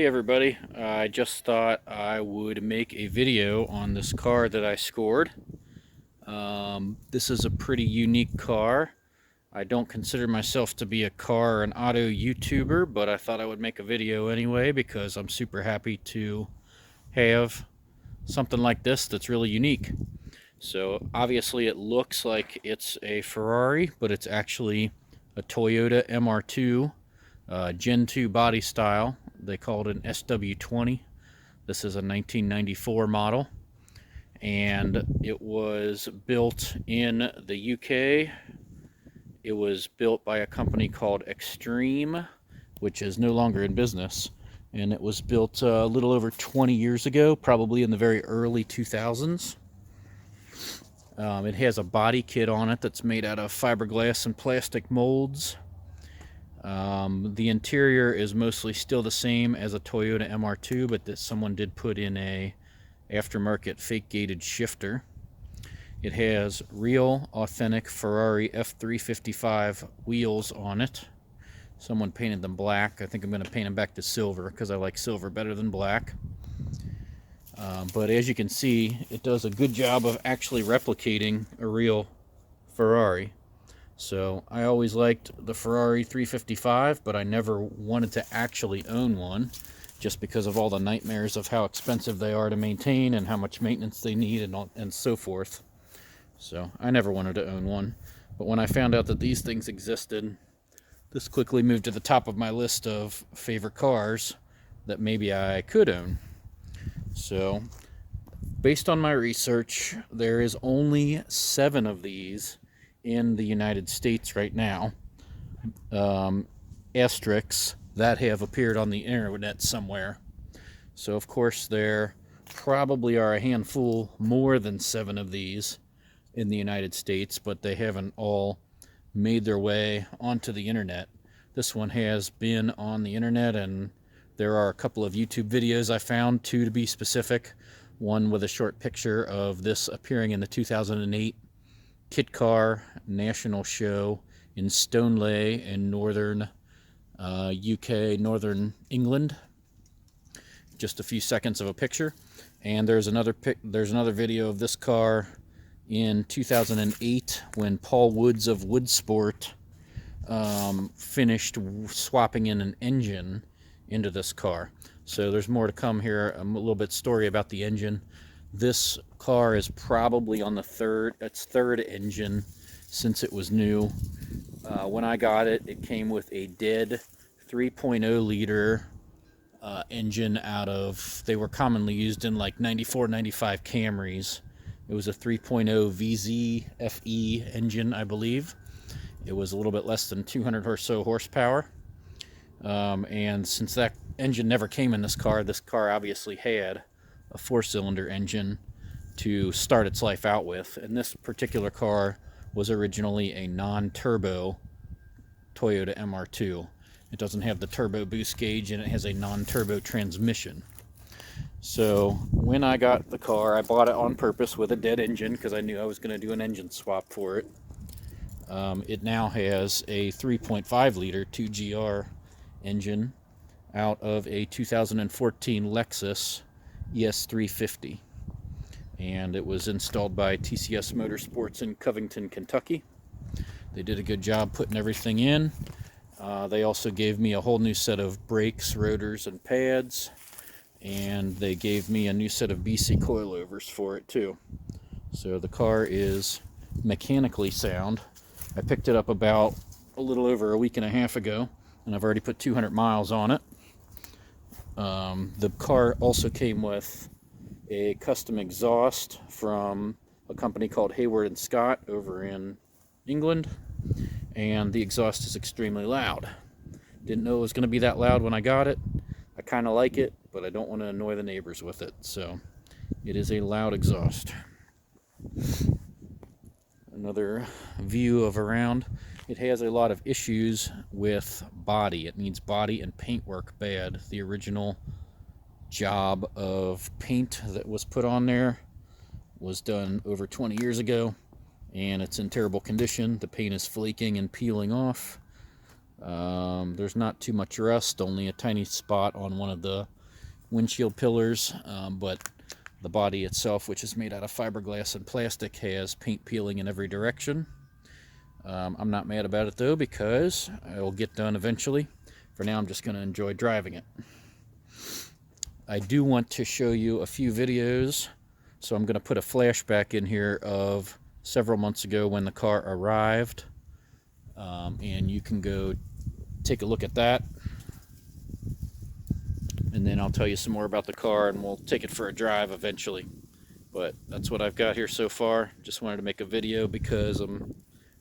Hey everybody, I just thought I would make a video on this car that I scored. This is a pretty unique car. I don't consider myself to be a car or an auto YouTuber, but I thought I would make a video anyway because I'm super happy to have something like this that's really unique. So obviously it looks like it's a Ferrari, but it's actually a Toyota MR2 Gen 2 body style. They call it an SW20. This is a 1994 model, and it was built in the UK. It was built by a company called Extreme, which is no longer in business, and it was built a little over 20 years ago, probably in the very early 2000s. It has a body kit on it that's made out of fiberglass and plastic molds. The interior is mostly still the same as a Toyota MR2, but that someone did put in a aftermarket fake gated shifter. It has real authentic Ferrari F355 wheels on it. Someone painted them black. I think I'm going to paint them back to silver because I like silver better than black. But as you can see, it does a good job of actually replicating a real Ferrari. So I always liked the Ferrari 355, but I never wanted to actually own one just because of all the nightmares of how expensive they are to maintain and how much maintenance they need and so forth. So I never wanted to own one. But when I found out that these things existed, this quickly moved to the top of my list of favorite cars that maybe I could own. So based on my research, there is only 7 of these in the United States right now, asterisks that have appeared on the internet somewhere. So of course there probably are a handful more than 7 of these in the United States, but they haven't all made their way onto the internet. This one has been on the internet, and there are a couple of YouTube videos I found, 2 to be specific. One with a short picture of this appearing in the 2008 Kit Car National Show in Stoneleigh in northern UK, northern England. Just a few seconds of a picture. And there's another video of this car in 2008 when Paul Woods of Woodsport finished swapping in an engine into this car. So there's more to come here. A little bit story about the engine. This car is probably on its third engine since it was new. When I got it, it came with a dead 3.0 liter engine they were commonly used in like 94, 95 Camrys. It was a 3.0 VZ FE engine, I believe. It was a little bit less than 200 or so horsepower. And since that engine never came in this car obviously had a 4-cylinder engine to start its life out with. And this particular car was originally a non-turbo Toyota MR2. It doesn't have the turbo boost gauge, and it has a non-turbo transmission. So when I got the car, I bought it on purpose with a dead engine because I knew I was going to do an engine swap for it. It now has a 3.5 liter 2GR engine out of a 2014 Lexus ES350, and it was installed by TCS Motorsports in Covington, Kentucky. They did a good job putting everything in. They also gave me a whole new set of brakes, rotors, and pads, and they gave me a new set of BC coilovers for it too. So the car is mechanically sound. I picked it up about a little over a week and a half ago, and I've already put 200 miles on it. The car also came with a custom exhaust from a company called Hayward & Scott over in England, and the exhaust is extremely loud. Didn't know it was going to be that loud when I got it. I kind of like it, but I don't want to annoy the neighbors with it, so it is a loud exhaust. Another view of around. It has a lot of issues with body. It needs body and paint work bad. The original job of paint that was put on there was done over 20 years ago, and it's in terrible condition. The paint is flaking and peeling off. There's not too much rust, only a tiny spot on one of the windshield pillars, but the body itself, which is made out of fiberglass and plastic, has paint peeling in every direction. I'm not mad about it though, because it will get done eventually. For now, I'm just going to enjoy driving it. I do want to show you a few videos, so I'm going to put a flashback in here of several months ago when the car arrived, and you can go take a look at that, and then I'll tell you some more about the car, and we'll take it for a drive eventually. But that's what I've got here so far. Just wanted to make a video because I'm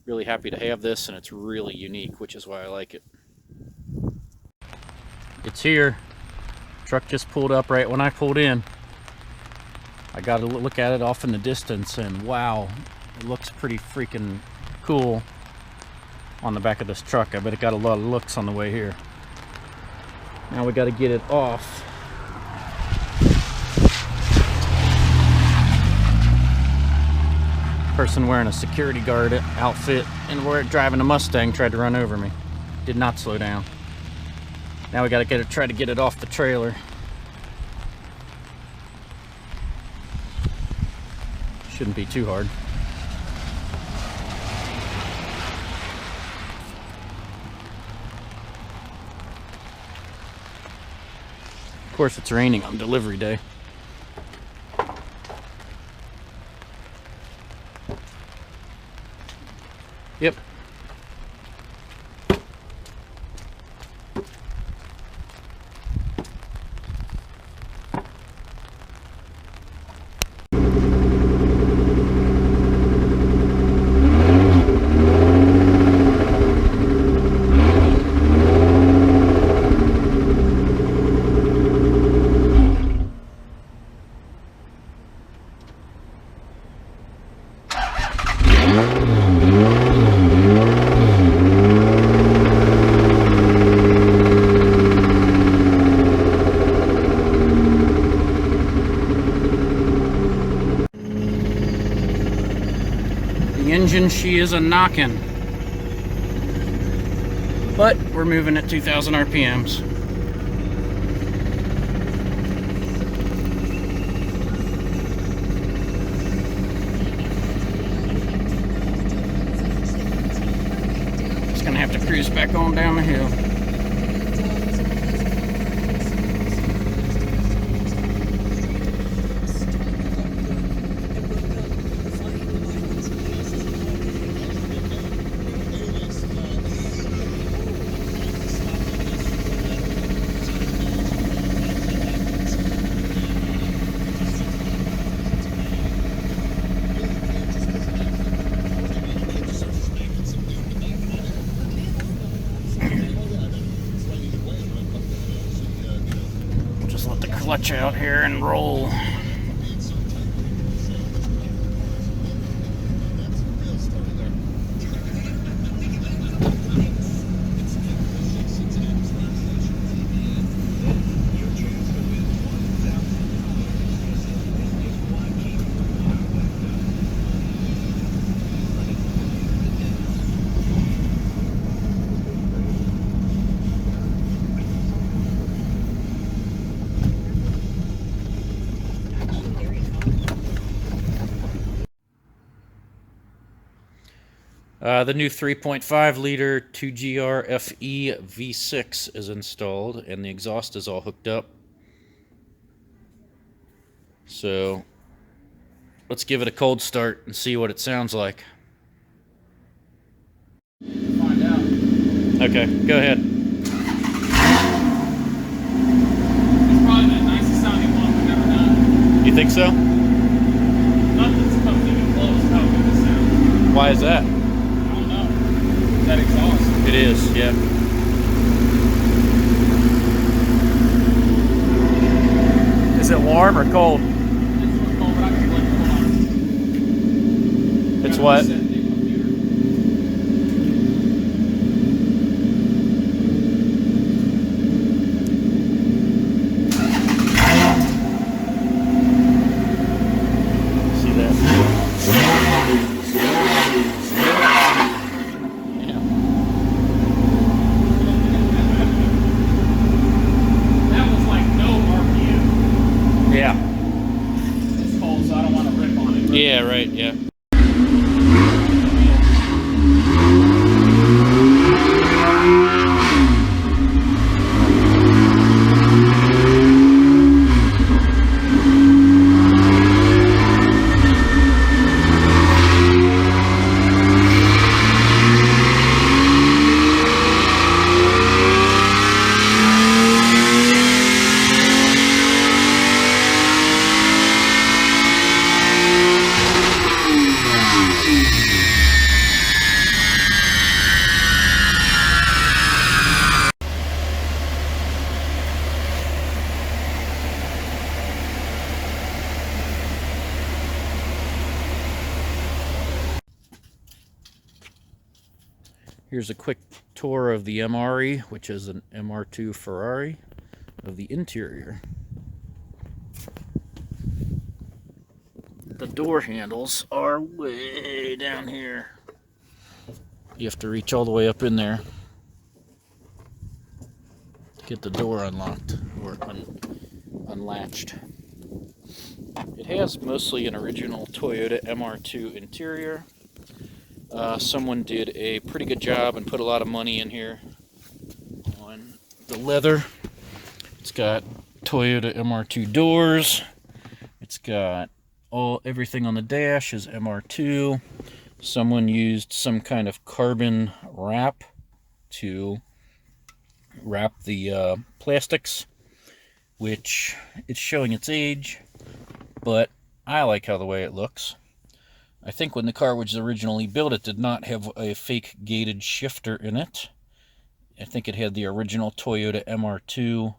really happy to have this, and it's really unique, which is why I like it. It's here. Truck just pulled up right when I pulled in. I got to look at it off in the distance, and wow, it looks pretty freaking cool on the back of this truck. I bet it got a lot of looks on the way here. Now we got to get it off. Person wearing a security guard outfit and driving a Mustang tried to run over me. Did not slow down. Now we got to try to get it off the trailer. Shouldn't be too hard. Of course, it's raining on delivery day. Yep. The engine, she is a knockin'. But we're moving at 2,000 RPMs. Just gonna have to cruise back on down the hill. Let the clutch out here and roll. The new 3.5 liter 2GR FE V6 is installed, and the exhaust is all hooked up. So let's give it a cold start and see what it sounds like. Find out. Okay, go ahead. It's probably the nicest sounding one we've ever done. You think so? Nothing's come even close to how good this sounds. Why is that? I don't know. That exhaust. It is, yeah. Is it warm or cold? It's cold, but I can blend it. Hold on. It's what? Set the computer. See that? Yeah. Here's a quick tour of the MRE, which is an MR2 Ferrari, of the interior. The door handles are way down here. You have to reach all the way up in there to get the door unlocked or unlatched. It has mostly an original Toyota MR2 interior. Someone did a pretty good job and put a lot of money in here on the leather. It's got Toyota MR2 doors. It's got everything on the dash is MR2. Someone used some kind of carbon wrap to wrap the plastics, which is showing its age, but I like how the way it looks. I think when the car was originally built, it did not have a fake gated shifter in it. I think it had the original Toyota MR2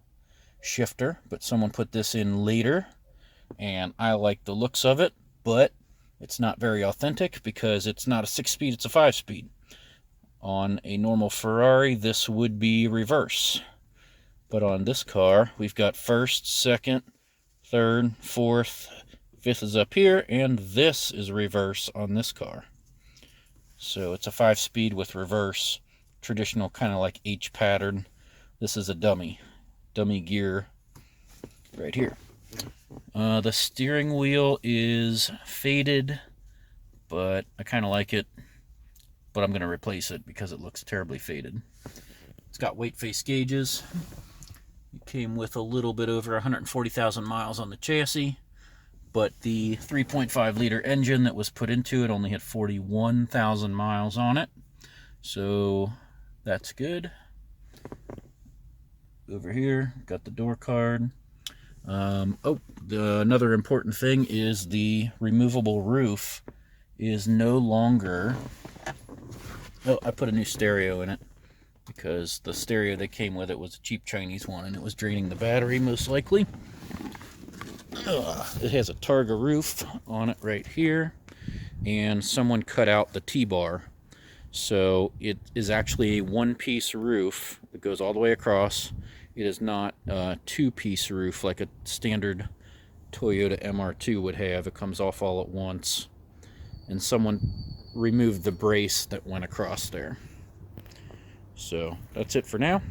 shifter, but someone put this in later, and I like the looks of it, but it's not very authentic because it's not a 6-speed, it's a 5-speed. On a normal Ferrari, this would be reverse. But on this car, we've got first, second, third, fourth, fifth is up here, and this is reverse on this car. So it's a 5-speed with reverse, traditional kind of like H pattern. This is a dummy gear right here. The steering wheel is faded, but I kind of like it, but I'm going to replace it because it looks terribly faded. It's got weight face gauges. It came with a little bit over 140,000 miles on the chassis, but the 3.5 liter engine that was put into it only had 41,000 miles on it, so that's good. Over here, got the door card. Another important thing is the removable roof is no longer... I put a new stereo in it because the stereo that came with it was a cheap Chinese one and it was draining the battery most likely. It has a Targa roof on it right here, and someone cut out the T-bar. So it is actually a one-piece roof that goes all the way across. It is not a two-piece roof like a standard Toyota MR2 would have. It comes off all at once. And someone removed the brace that went across there. So that's it for now.